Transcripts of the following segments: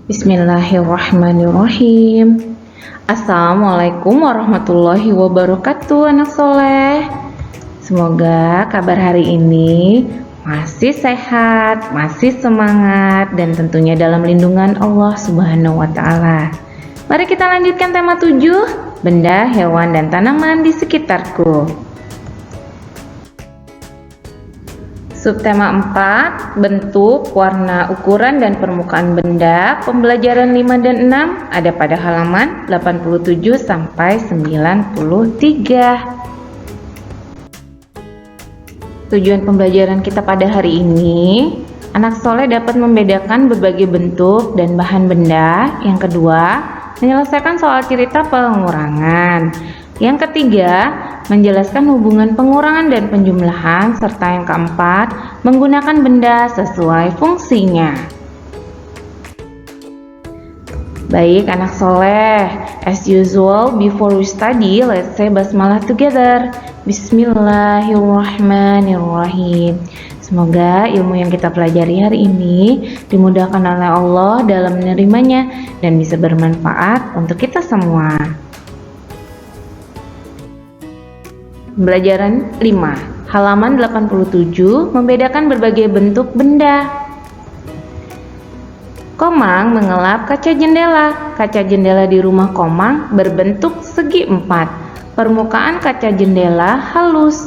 Bismillahirrahmanirrahim. Assalamualaikum warahmatullahi wabarakatuh, anak soleh. Semoga kabar hari ini masih sehat, masih semangat, dan tentunya dalam lindungan Allah Subhanahu wa Ta'ala. Mari kita lanjutkan tema 7, benda, hewan, dan tanaman di sekitarku. Subtema 4, bentuk, warna, ukuran, dan permukaan benda, pembelajaran 5 dan 6 ada pada halaman 87 sampai 93. Tujuan pembelajaran kita pada hari ini, anak soleh dapat membedakan berbagai bentuk dan bahan benda. Yang kedua, menyelesaikan soal cerita pengurangan. Yang ketiga, menjelaskan hubungan pengurangan dan penjumlahan, serta yang keempat, menggunakan benda sesuai fungsinya. Baik anak soleh, as usual, before we study, let's say basmalah together. Bismillahirrahmanirrahim. Semoga ilmu yang kita pelajari hari ini dimudahkan oleh Allah dalam menerimanya dan bisa bermanfaat untuk kita semua. Pembelajaran 5, halaman 87, membedakan berbagai bentuk benda. Komang mengelap kaca jendela. Kaca jendela di rumah Komang berbentuk segi 4. Permukaan kaca jendela halus.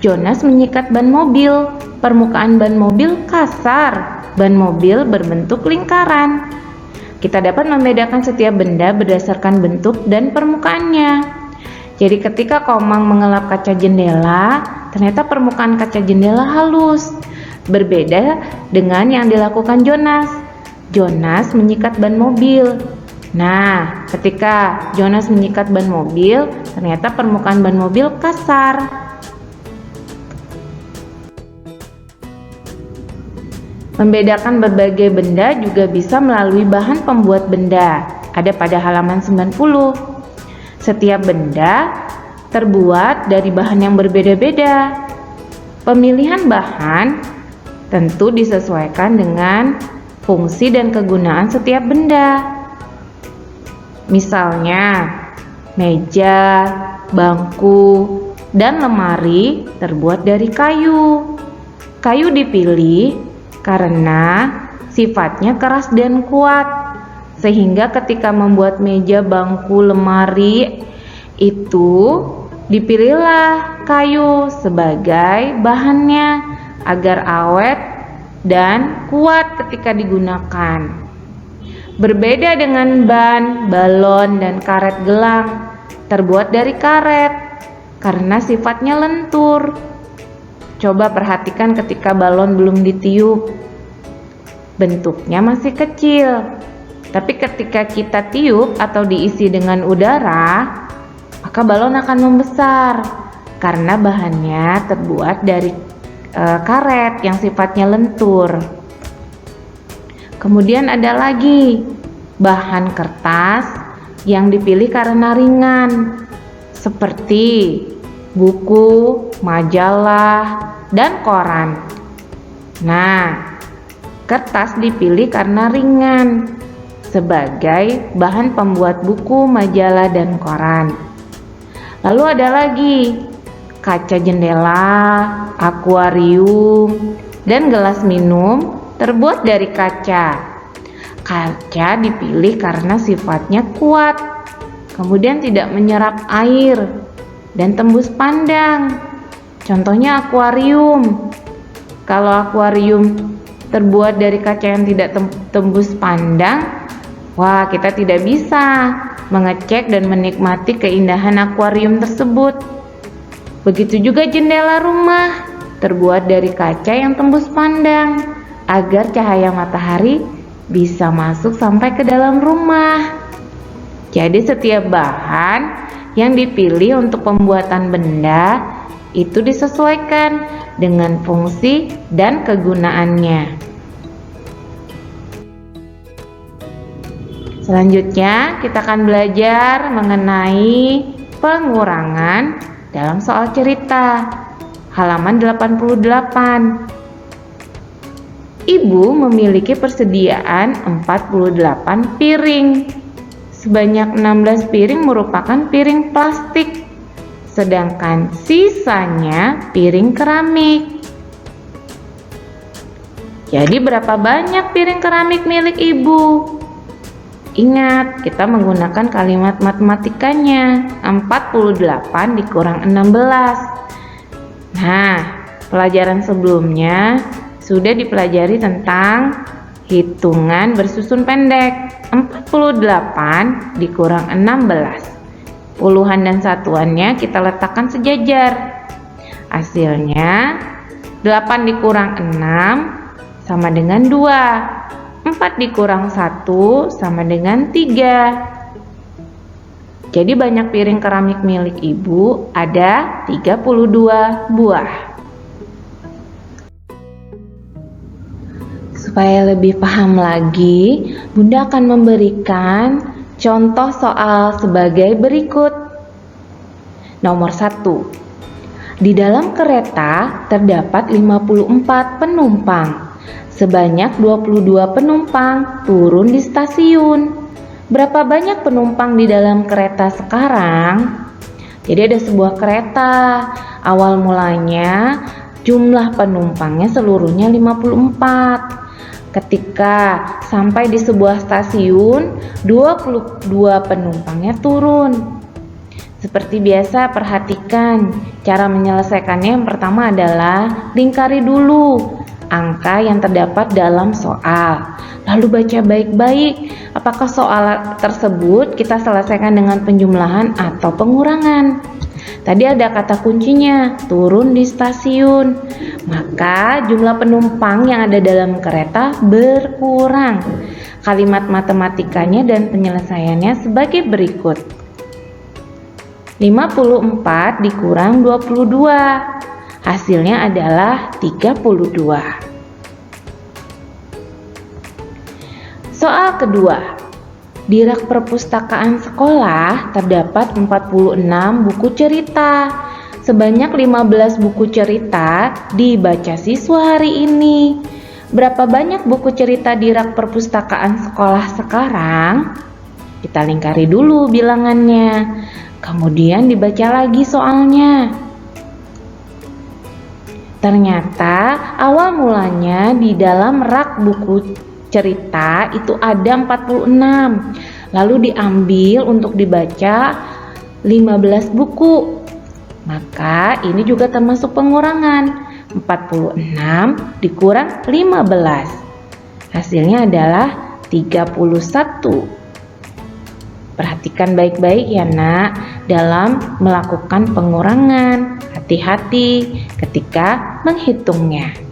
Jonas menyikat ban mobil. Permukaan ban mobil kasar. Ban mobil berbentuk lingkaran. Kita dapat membedakan setiap benda berdasarkan bentuk dan permukaannya. Jadi ketika Komang mengelap kaca jendela, ternyata permukaan kaca jendela halus. Berbeda dengan yang dilakukan Jonas. Jonas menyikat ban mobil. Nah, ketika Jonas menyikat ban mobil, ternyata permukaan ban mobil kasar. Membedakan berbagai benda juga bisa melalui bahan pembuat benda. Ada pada halaman 90. Setiap benda terbuat dari bahan yang berbeda-beda. Pemilihan bahan tentu disesuaikan dengan fungsi dan kegunaan setiap benda. Misalnya, meja, bangku, dan lemari terbuat dari kayu. Kayu dipilih karena sifatnya keras dan kuat. Sehingga ketika membuat meja, bangku, lemari itu dipilihlah kayu sebagai bahannya agar awet dan kuat ketika digunakan. Berbeda dengan ban, balon, dan karet gelang terbuat dari karet karena sifatnya lentur. Coba perhatikan ketika balon belum ditiup, bentuknya masih kecil. Tapi ketika kita tiup atau diisi dengan udara, maka balon akan membesar karena bahannya terbuat dari karet yang sifatnya lentur. Kemudian ada lagi bahan kertas yang dipilih karena ringan, seperti buku, majalah, dan koran. Nah, kertas dipilih karena ringan sebagai bahan pembuat buku, majalah, dan koran. Lalu ada lagi kaca jendela, akuarium, dan gelas minum terbuat dari kaca. Kaca dipilih karena sifatnya kuat, kemudian tidak menyerap air dan tembus pandang. Contohnya akuarium. Kalau akuarium terbuat dari kaca yang tidak tembus pandang, wah, kita tidak bisa mengecek dan menikmati keindahan akuarium tersebut. Begitu juga jendela rumah, terbuat dari kaca yang tembus pandang, agar cahaya matahari bisa masuk sampai ke dalam rumah. Jadi setiap bahan yang dipilih untuk pembuatan benda itu disesuaikan dengan fungsi dan kegunaannya. Selanjutnya kita akan belajar mengenai pengurangan dalam soal cerita, halaman 88. Ibu memiliki persediaan 48 piring. Sebanyak 16 piring merupakan piring plastik, sedangkan sisanya piring keramik. Jadi berapa banyak piring keramik milik ibu? Ingat, kita menggunakan kalimat matematikanya. 48 dikurang 16. Nah, pelajaran sebelumnya sudah dipelajari tentang hitungan bersusun pendek. 48 dikurang 16. Puluhan dan satuannya kita letakkan sejajar. Hasilnya 8 dikurang 6 sama dengan 2. 4 dikurang 1 sama dengan 3. Jadi banyak piring keramik milik ibu ada 32 buah. Supaya lebih paham lagi, Bunda akan memberikan contoh soal sebagai berikut. Nomor 1. Di dalam kereta terdapat 54 penumpang. Sebanyak 22 penumpang turun di stasiun. Berapa banyak penumpang di dalam kereta sekarang? Jadi ada sebuah kereta. Awal mulanya jumlah penumpangnya seluruhnya 54. Ketika sampai di sebuah stasiun, 22 penumpangnya turun. Seperti biasa, perhatikan cara menyelesaikannya. Yang pertama adalah lingkari dulu angka yang terdapat dalam soal. Lalu baca baik-baik apakah soal tersebut kita selesaikan dengan penjumlahan atau pengurangan. Tadi ada kata kuncinya, turun di stasiun. Maka jumlah penumpang yang ada dalam kereta berkurang. Kalimat matematikanya dan penyelesaiannya sebagai berikut. 54 dikurang 22. Hasilnya adalah 32. Soal kedua. Di rak perpustakaan sekolah terdapat 46 buku cerita. Sebanyak 15 buku cerita dibaca siswa hari ini. Berapa banyak buku cerita di rak perpustakaan sekolah sekarang? Kita lingkari dulu bilangannya. Kemudian dibaca lagi soalnya. Ternyata awal mulanya di dalam rak buku cerita itu ada 46. Lalu diambil untuk dibaca 15 buku. Maka ini juga termasuk pengurangan. 46 dikurang 15. Hasilnya adalah 31. Perhatikan baik-baik ya nak dalam melakukan pengurangan. Hati-hati ketika menghitungnya.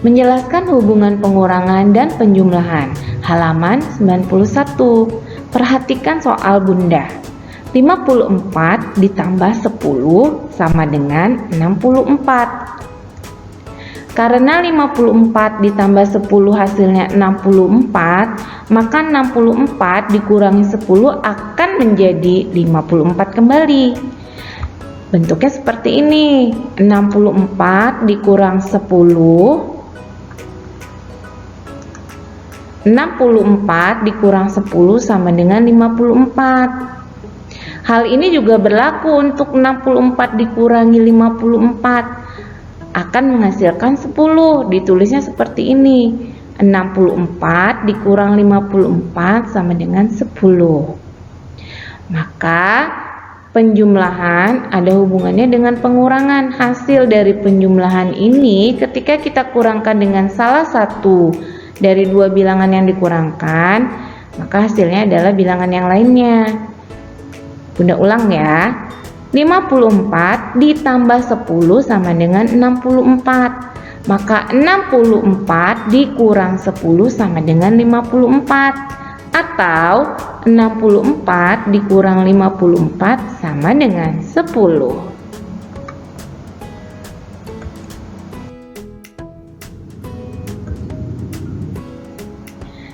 Menjelaskan hubungan pengurangan dan penjumlahan. Halaman 91. Perhatikan soal Bunda. 54 ditambah 10 sama dengan 64. Karena 54 ditambah 10 hasilnya 64, maka 64 dikurangi 10 akan menjadi 54 kembali. Bentuknya seperti ini. 64 dikurang 10. 64 dikurang 10 sama dengan 54. Hal ini juga berlaku untuk 64 dikurangi 54. Akan menghasilkan 10. Ditulisnya seperti ini. 64 dikurang 54 sama dengan 10. Maka penjumlahan ada hubungannya dengan pengurangan. Hasil dari penjumlahan ini ketika kita kurangkan dengan salah satu dari dua bilangan yang dikurangkan, maka hasilnya adalah bilangan yang lainnya. Bunda ulang ya. 54 ditambah 10 sama dengan 64. Maka 64 dikurang 10 sama dengan 54. Atau 64 dikurang 54 sama dengan 10.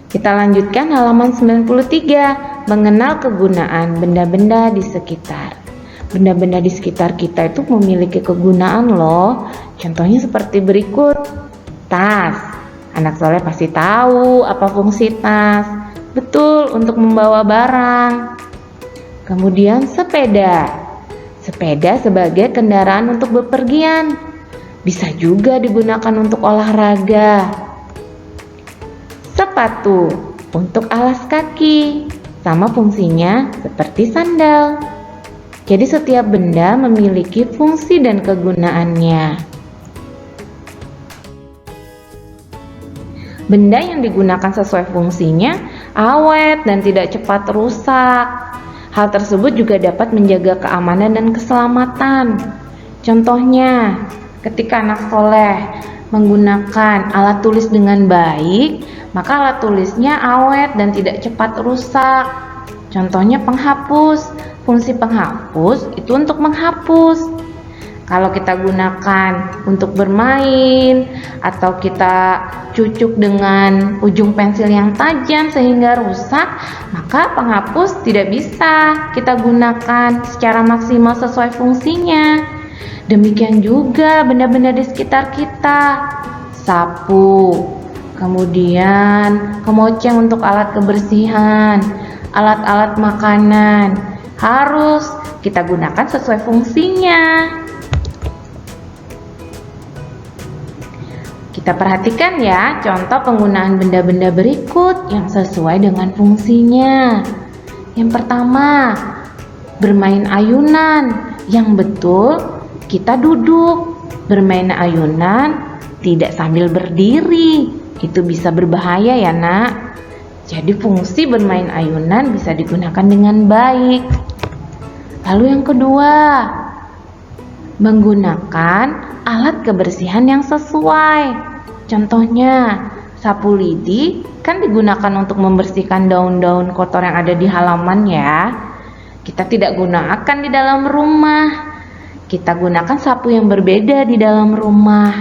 Kita lanjutkan halaman 93. Mengenal kegunaan benda-benda di sekitar. Benda-benda di sekitar kita itu memiliki kegunaan loh. Contohnya seperti berikut. Tas. Anak soleh pasti tahu apa fungsi tas. Betul, untuk membawa barang. Kemudian sepeda. Sepeda sebagai kendaraan untuk bepergian. Bisa juga digunakan untuk olahraga. Sepatu untuk alas kaki. Sama fungsinya seperti sandal. Jadi setiap benda memiliki fungsi dan kegunaannya. Benda yang digunakan sesuai fungsinya awet dan tidak cepat rusak. Hal tersebut juga dapat menjaga keamanan dan keselamatan. Contohnya, ketika anak soleh menggunakan alat tulis dengan baik, maka alat tulisnya awet dan tidak cepat rusak. Contohnya penghapus. Fungsi penghapus itu untuk menghapus. Kalau kita gunakan untuk bermain atau kita cucuk dengan ujung pensil yang tajam sehingga rusak, maka penghapus tidak bisa kita gunakan secara maksimal sesuai fungsinya. Demikian juga benda-benda di sekitar kita. Sapu, kemudian kemoceng untuk alat kebersihan, alat-alat makanan harus kita gunakan sesuai fungsinya. Kita perhatikan ya contoh penggunaan benda-benda berikut yang sesuai dengan fungsinya. Yang pertama, bermain ayunan. Yang betul, kita duduk. Bermain ayunan tidak sambil berdiri. Itu bisa berbahaya ya nak. Jadi fungsi bermain ayunan bisa digunakan dengan baik. Lalu yang kedua, menggunakan alat kebersihan yang sesuai. Contohnya, sapu lidi kan digunakan untuk membersihkan daun-daun kotor yang ada di halaman ya. Kita tidak gunakan di dalam rumah. Kita gunakan sapu yang berbeda di dalam rumah.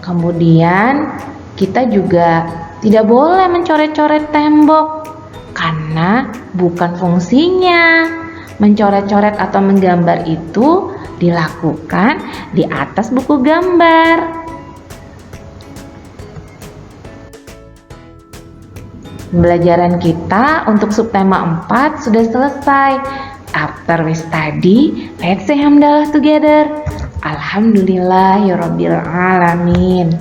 Kemudian, kita juga tidak boleh mencoret-coret tembok karena bukan fungsinya. Mencoret-coret atau menggambar itu dilakukan di atas buku gambar. Pembelajaran kita untuk subtema 4 sudah selesai. After we study, let's say hamdalah together. Alhamdulillahirabbil alamin.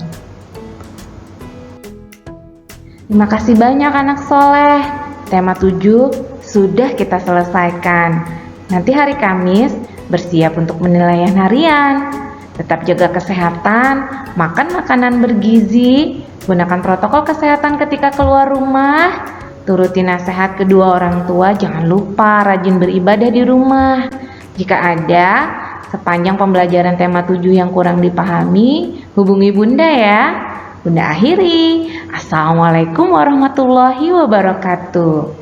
Terima kasih banyak anak soleh. Tema 7 sudah kita selesaikan. Nanti hari Kamis bersiap untuk penilaian harian. Tetap jaga kesehatan, makan makanan bergizi, gunakan protokol kesehatan ketika keluar rumah, turuti nasihat kedua orang tua, jangan lupa rajin beribadah di rumah. Jika ada sepanjang pembelajaran tema 7 yang kurang dipahami, hubungi Bunda ya. Bunda akhiri. Assalamualaikum warahmatullahi wabarakatuh.